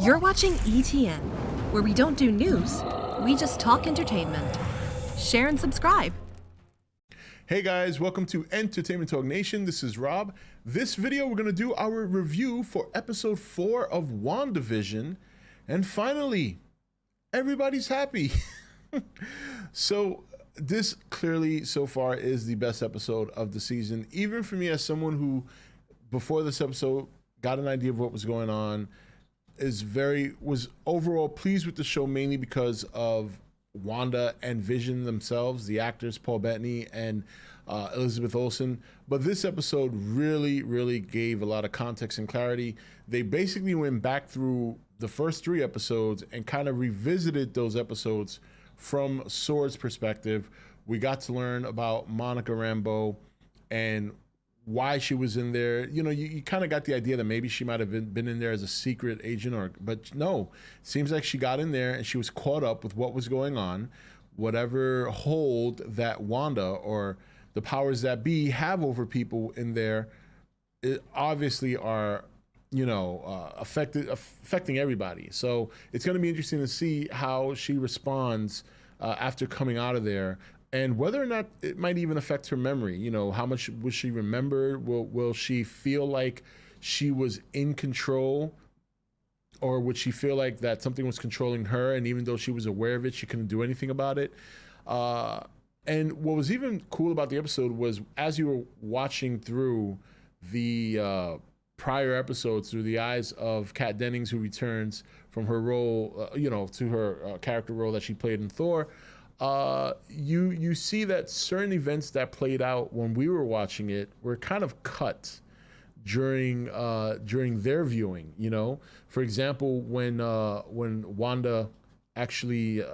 You're watching E.T.N, where we don't do news, we just talk entertainment. Share and subscribe. Hey guys, welcome to Entertainment Talk Nation. This is Rob. This video, we're going to do our review for episode 4 of WandaVision. And finally, everybody's happy. So this clearly so far is the best episode of the season. Even for me as someone who, before this episode, got an idea of what was going on, was overall pleased with the show, mainly because of Wanda and Vision themselves, the actors Paul Bettany and Elizabeth Olsen. But this episode really gave a lot of context and clarity. They basically went back through the first 3 episodes and kind of revisited those episodes from Sword's perspective. We got to learn about Monica Rambeau and why she was in there. You know, you kind of got the idea that maybe she might have been in there as a secret agent, but no, it seems like she got in there and she was caught up with what was going on. Whatever hold that Wanda or the powers that be have over people in there, it obviously are, affecting everybody. So it's going to be interesting to see how she responds after coming out of there, and whether or not it might even affect her memory. You know, how much will she remember? Will she feel like she was in control, or would she feel like that something was controlling her, and even though she was aware of it, she couldn't do anything about it? And what was even cool about the episode was, as you were watching through the prior episodes through the eyes of Kat Dennings, who returns from her role, to her character role that she played in Thor, you see that certain events that played out when we were watching it were kind of cut during their viewing. You know, for example, when Wanda actually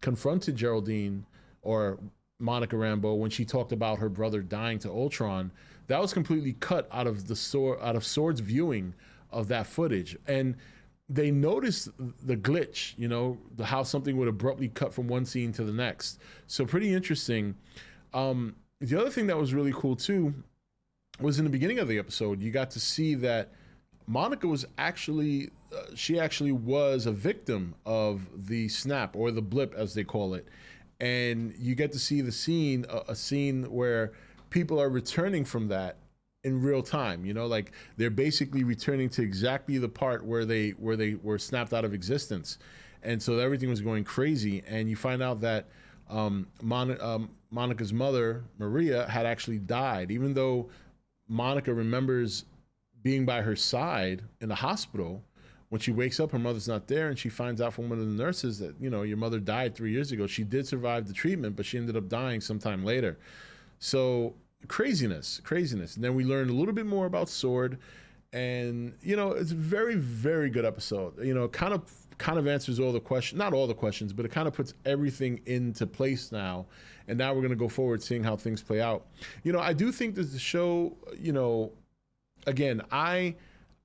confronted Geraldine or Monica Rambeau when she talked about her brother dying to Ultron, that was completely cut out of Sword's viewing of that footage. And they noticed the glitch, how something would abruptly cut from one scene to the next. So pretty interesting. The other thing that was really cool too was in the beginning of the episode, you got to see that Monica was actually was a victim of the snap, or the blip as they call it. And you get to see the scene, a scene where people are returning from that in real time. Like they're basically returning to exactly the part where they were snapped out of existence. And so everything was going crazy. And you find out that Monica's mother, Maria, had actually died, even though Monica remembers being by her side in the hospital. When she wakes up, her mother's not there, and she finds out from one of the nurses that, your mother died 3 years ago. She did survive the treatment, but she ended up dying sometime later. So craziness. And then we learned a little bit more about Sword, and, it's a very, very good episode. Kind of answers all the questions, not all the questions, but it kind of puts everything into place now. And now we're going to go forward seeing how things play out. I do think that the show, again,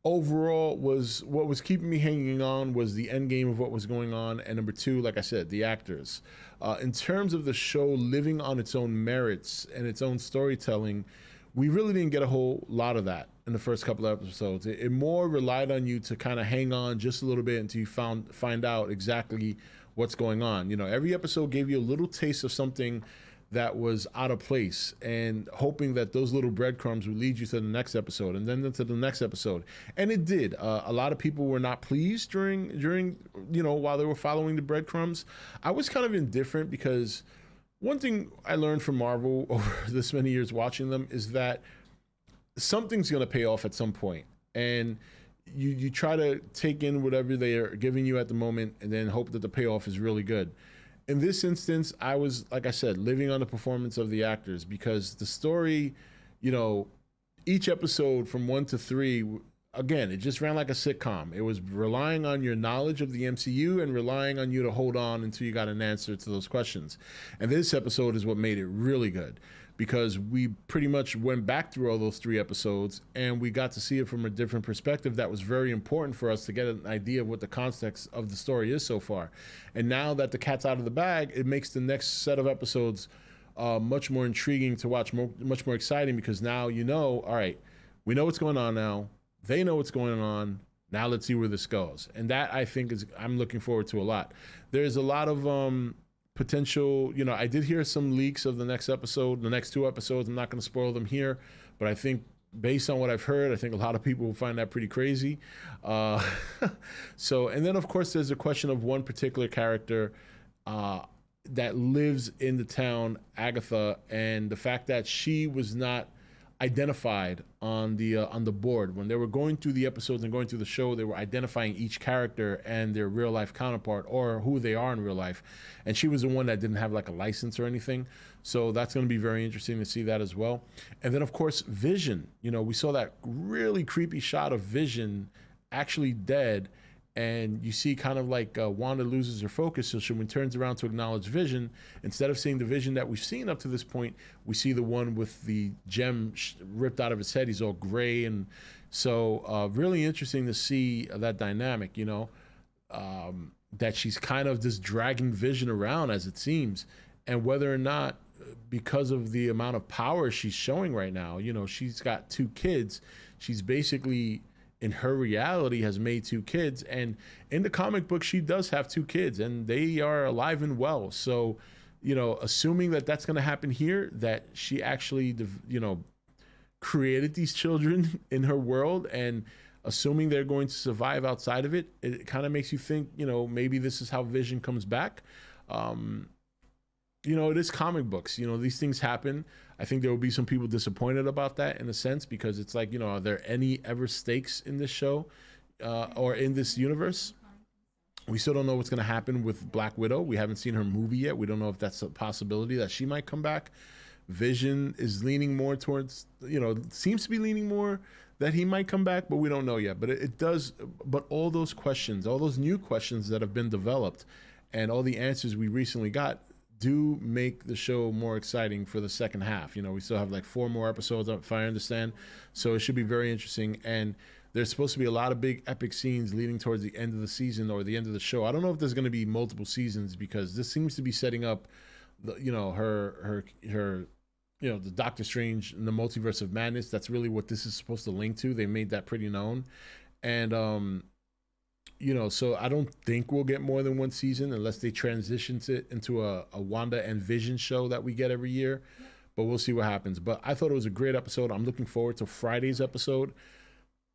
overall what was keeping me hanging on was the end game of what was going on, and number 2, like I said, the actors. In terms of the show living on its own merits and its own storytelling, we really didn't get a whole lot of that in the first couple of episodes. It more relied on you to kind of hang on just a little bit until you find out exactly what's going on. Every episode gave you a little taste of something that was out of place, and hoping that those little breadcrumbs would lead you to the next episode, and then to the next episode. And it did. A lot of people were not pleased during while they were following the breadcrumbs. I was kind of indifferent, because one thing I learned from Marvel over this many years watching them is that something's going to pay off at some point. And you try to take in whatever they are giving you at the moment and then hope that the payoff is really good. In this instance, I was, like I said, living on the performance of the actors, because the story, each episode from 1 to 3, again, it just ran like a sitcom. It was relying on your knowledge of the MCU and relying on you to hold on until you got an answer to those questions. And this episode is what made it really good, because we pretty much went back through all those 3 episodes and we got to see it from a different perspective. That was very important for us to get an idea of what the context of the story is so far. And now that the cat's out of the bag, it makes the next set of episodes much more intriguing to watch, much more exciting, because now all right, we know what's going on now. They know what's going on. Now let's see where this goes. And that I think I'm looking forward to a lot. There's a lot of potential, I did hear some leaks of the next episode, the next 2 episodes. I'm not going to spoil them here, but I think based on what I've heard, I think a lot of people will find that pretty crazy. So, and then of course there's a question of one particular character that lives in the town, Agatha, and the fact that she was not identified on the board. When they were going through the episodes and going through the show, they were identifying each character and their real life counterpart, or who they are in real life, and she was the one that didn't have like a license or anything. So that's going to be very interesting to see that as well. And then of course Vision, we saw that really creepy shot of Vision actually dead, and you see kind of like Wanda loses her focus. So she, when turns around to acknowledge Vision, instead of seeing the Vision that we've seen up to this point, we see the one with the gem ripped out of his head. He's all gray. And so really interesting to see that dynamic, that she's kind of just dragging Vision around, as it seems. And whether or not, because of the amount of power she's showing right now, she's got 2 kids. She's basically, in her reality, has made 2 kids, and in the comic book she does have 2 kids and they are alive and well. So assuming that that's going to happen here, that she actually created these children in her world, and assuming they're going to survive outside of it, it kind of makes you think maybe this is how Vision comes back. It is comic books, these things happen. I think there will be some people disappointed about that, in a sense, because it's like, are there any ever stakes in this show or in this universe? We still don't know what's going to happen with Black Widow. We haven't seen her movie yet. We don't know if that's a possibility that she might come back. Vision is leaning more towards, seems to be leaning more that he might come back, but we don't know yet. But it does. But all those questions, all those new questions that have been developed, and all the answers we recently got, do make the show more exciting for the second half. We still have like 4 more episodes, if I understand. So it should be very interesting. And there's supposed to be a lot of big epic scenes leading towards the end of the season or the end of the show. I don't know if there's going to be multiple seasons, because this seems to be setting up the, her the Doctor Strange and the Multiverse of Madness. That's really what this is supposed to link to. They made that pretty known. And so I don't think we'll get more than 1 season unless they transition it into a Wanda and Vision show that we get every year. But we'll see what happens. But I thought it was a great episode. I'm looking forward to Friday's episode.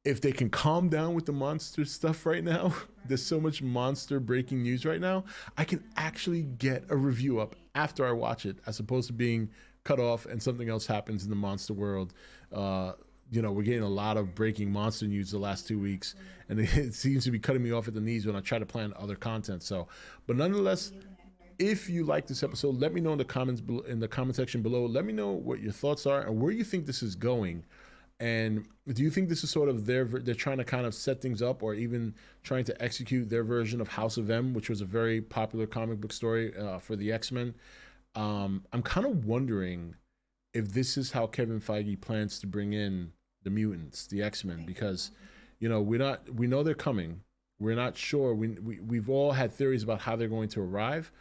If they can calm down with the monster stuff right now, there's so much monster breaking news right now, I can actually get a review up after I watch it, as opposed to being cut off and something else happens in the monster world. We're getting a lot of breaking monster news the last 2 weeks, and it seems to be cutting me off at the knees when I try to plan other content. So, but nonetheless, if you like this episode, let me know in the comments, in the comment section below. Let me know what your thoughts are and where you think this is going. And do you think this is sort of they're trying to kind of set things up, or even trying to execute their version of House of M, which was a very popular comic book story for the X-Men? I'm kind of wondering if this is how Kevin Feige plans to bring in the mutants, the X-Men, because we know they're coming. We're not sure. We've all had theories about how they're going to arrive.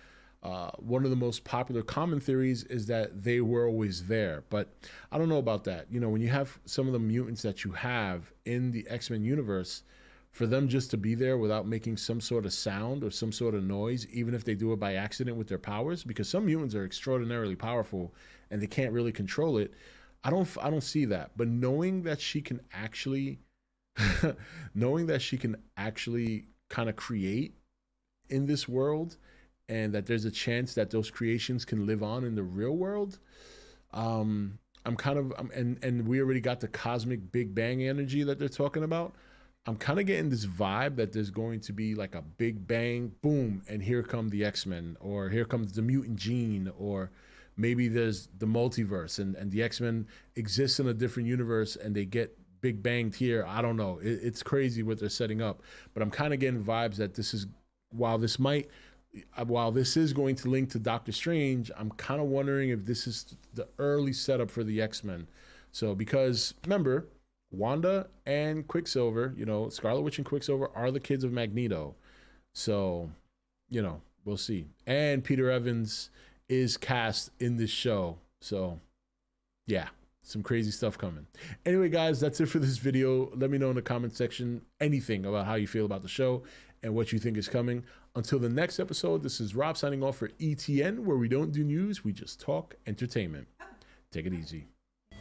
One of the most popular common theories is that they were always there, but I don't know about that. When you have some of the mutants that you have in the X-Men universe, for them just to be there without making some sort of sound or some sort of noise, even if they do it by accident with their powers, because some mutants are extraordinarily powerful and they can't really control it. I don't see that. But knowing that she can actually kind of create in this world, and that there's a chance that those creations can live on in the real world, and we already got the cosmic Big Bang energy that they're talking about. I'm kind of getting this vibe that there's going to be like a big bang, boom, and here come the X-Men, or here comes the mutant gene, or maybe there's the multiverse and the X-Men exist in a different universe and they get big banged here. I don't know. It's crazy what they're setting up, but I'm kind of getting vibes that this is, while this is going to link to Doctor Strange, I'm kind of wondering if this is the early setup for the X-Men. So, because remember, Wanda and Quicksilver, Scarlet Witch and Quicksilver are the kids of Magneto. So, we'll see. And Peter Evans is cast in this show. So, yeah. some crazy stuff coming. Anyway, guys, that's it for this video. Let me know in the comment section anything about how you feel about the show and what you think is coming. Until the next episode, this is Rob signing off for E.T.N, where we don't do news, we just talk entertainment. Take it easy.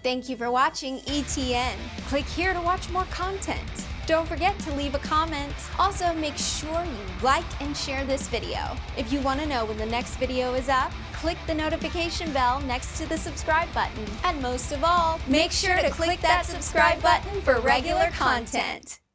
Thank you for watching E.T.N. Click here to watch more content. Don't forget to leave a comment. Also, make sure you like and share this video. If you want to know when the next video is up, click the notification bell next to the subscribe button. And most of all, make sure to click that subscribe button for regular content.